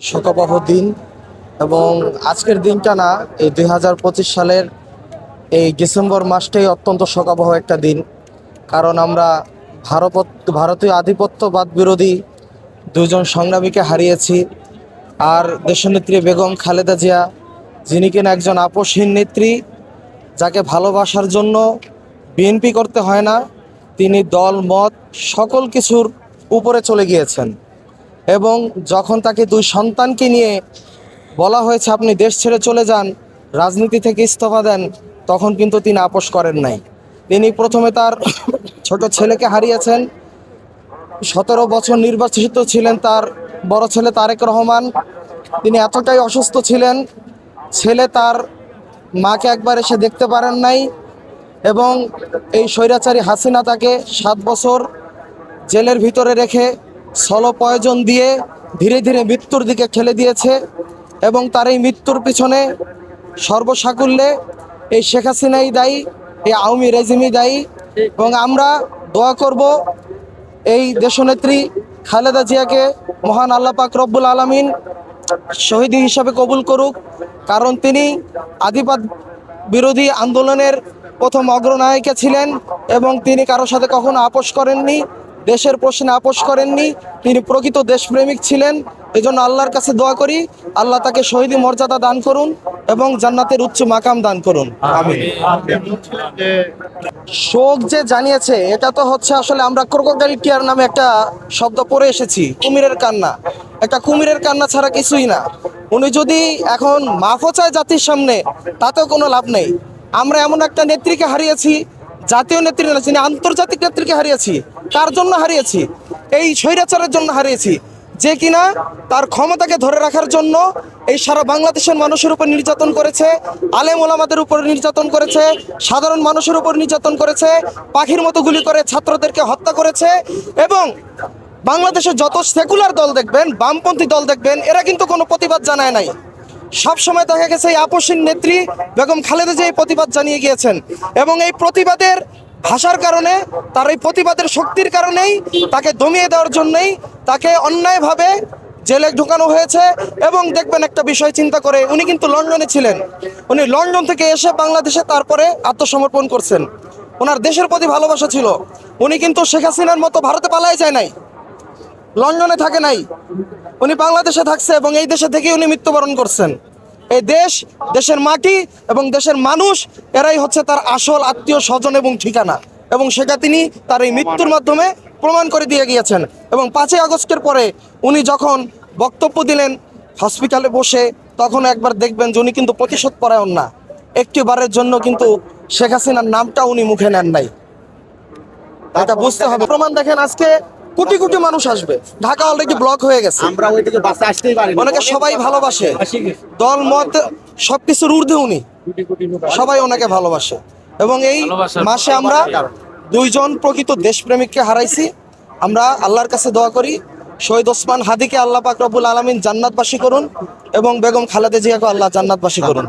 শোকাবহ দিন এবং আজকের দিনটা না, এই 2025 সালের এই ডিসেম্বর মাসটাই অত্যন্ত শোকাবহ একটা দিন। কারণ আমরা ভারতীয় আধিপত্যবাদ বিরোধী দুজন সংগ্রামীকে হারিয়েছি। আর দেশনেত্রী বেগম খালেদা জিয়া, যিনি কিনা একজন আপোষহীন নেত্রী, যাকে ভালোবাসার জন্য বিএনপি করতে হয় না, তিনি দল মত সকল কিছুর উপরে চলে গিয়েছেন। এবং যখন তাকে দুই সন্তানকে নিয়ে বলা হয়েছে আপনি দেশ ছেড়ে চলে যান, রাজনীতি থেকে ইস্তফা দেন, তখন কিন্তু তিনি আপোষ করেন নাই। তিনি প্রথমে তার ছোট ছেলেকে হারিয়েছেন। 17 বছর নির্বাচিত ছিলেন তার বড় ছেলে তারেক রহমান। তিনি এতটাই অসুস্থ ছিলেন, ছেলে তার মাকে একবার এসে দেখতে পারেন নাই। এবং এই স্বৈরাচারী হাসিনা তাকে 7 বছর জেলের ভিতরে রেখে সলো পয়জন দিয়ে ধীরে ধীরে মৃত্যুর দিকে ঠেলে দিয়েছে। এবং তার এই মৃত্যুর পিছনে সর্বসাকুল্যে এই শেখ হাসিনাই দায়ী, এই আওয়ামী রেজিমই দায়ী। এবং আমরা দোয়া করব এই দেশনেত্রী খালেদা জিয়াকে মহান আল্লাহ পাক রব্বুল আলামিন শহীদ হিসাবে কবুল করুক। কারণ তিনি আধিপত্য বিরোধী আন্দোলনের প্রথম অগ্রনায়িকা ছিলেন এবং তিনি কারোর সাথে কখনো আপোষ করেননি, দেশের প্রশ্নে আপোষ করেননি। তিনি প্রকৃত দেশপ্রেমিক ছিলেন। এজন্য আল্লাহর কাছে দোয়া করি, আল্লাহ তাকে শহীদ মর্যাদা দান করুন এবং জান্নাতের উচ্চ মাকাম দান করুন। আমিন। শোক যে জানিয়েছে, এটা তো হচ্ছে আসলে আমরা ক্রোকোডাইল টিয়ার নামে একটা শব্দ পড়ে এসেছি, কুমিরের কান্না। একটা কুমিরের কান্না ছাড়া কিছুই না। উনি যদি এখন মাফও চায় জাতির সামনে, তাতেও কোনো লাভ নেই। আমরা এমন একটা নেত্রীকে হারিয়েছি, জাতীয় নেত্রী না, যিনি আন্তর্জাতিক নেত্রীকে হারিয়েছি। কার জন্য হারিয়েছি? এই স্বৈরাচারের জন্য হারিয়েছি, যে কিনা তার ক্ষমতাকে ধরে রাখার জন্য এই সারা বাংলাদেশের মানুষের উপর নির্যাতন করেছে, আলেম ওলামাদের উপর নির্যাতন করেছে, সাধারণ মানুষের উপর নির্যাতন করেছে, পাখির মতো গুলি করে ছাত্রদেরকে হত্যা করেছে। এবং বাংলাদেশের যত সেকুলার দল দেখবেন, বামপন্থী দল দেখবেন, এরা কিন্তু কোনো প্রতিবাদ জানায় নাই। সবসময় দেখা গেছে এই আপোষহীন নেত্রী বেগম খালেদা জিয়া এই প্রতিবাদ জানিয়ে গিয়েছেন। এবং এই প্রতিবাদের ভাষার কারণে, তার এই প্রতিবাদের শক্তির কারণেই তাকে দমিয়ে দেওয়ার জন্যই তাকে অন্যায়ভাবে জেলে ঢোকানো হয়েছে। এবং দেখবেন একটা বিষয় চিন্তা করে, উনি কিন্তু লন্ডনে ছিলেন। উনি লন্ডন থেকে এসে বাংলাদেশে তারপরে আত্মসমর্পণ করছেন। ওনার দেশের প্রতি ভালোবাসা ছিল। উনি কিন্তু শেখ হাসিনার মতো ভারতে পালায় যায় নাই, লন্ডনে থাকে নাই, উনি বাংলাদেশে থাকছে এবং এই দেশে থেকেই উনি মৃত্যুবরণ করছেন। এই দেশ, দেশের মাটি এবং দেশের মানুষ, এরাই হচ্ছে তার আসল আত্মীয় স্বজন এবং ঠিকানা। এবং সেটা তিনি তার এই মৃত্যুর মাধ্যমে প্রমাণ করে দিয়ে গিয়েছেন। এবং 5ই আগস্টের পরে উনি যখন বক্তব্য দিলেন হসপিটালে বসে, তখন একবার দেখবেন যে উনি কিন্তু প্রতিশোধ পরায়ণ না। একটি বারের জন্য কিন্তু শেখ হাসিনার নামটা উনি মুখে নেন নাই। এটা বুঝতে হবে। প্রমাণ দেখেন, আজকে কোটি কোটি মানুষ আসবে। ঢাকা অলরেডি ব্লক হয়ে গেছে, আমরা ওই থেকে বাসে আসতেই পারি। ওনাকে সবাই ভালোবাসে, দল মত সবকিছুর ঊর্ধ্বে উনি, সবাই ওনাকে ভালোবাসে। এবং এই মাসে আমরা দুইজন প্রকৃত দেশপ্রেমিককে হারাইছি। আমরা আল্লাহর কাছে দোয়া করি শহীদ ওসমান হাদিকে আল্লাহ পাক রব্বুল আলামিন জান্নাতবাসী করুন এবং বেগম খালেদা জিয়াকে আল্লাহ জান্নাতবাসী করুন।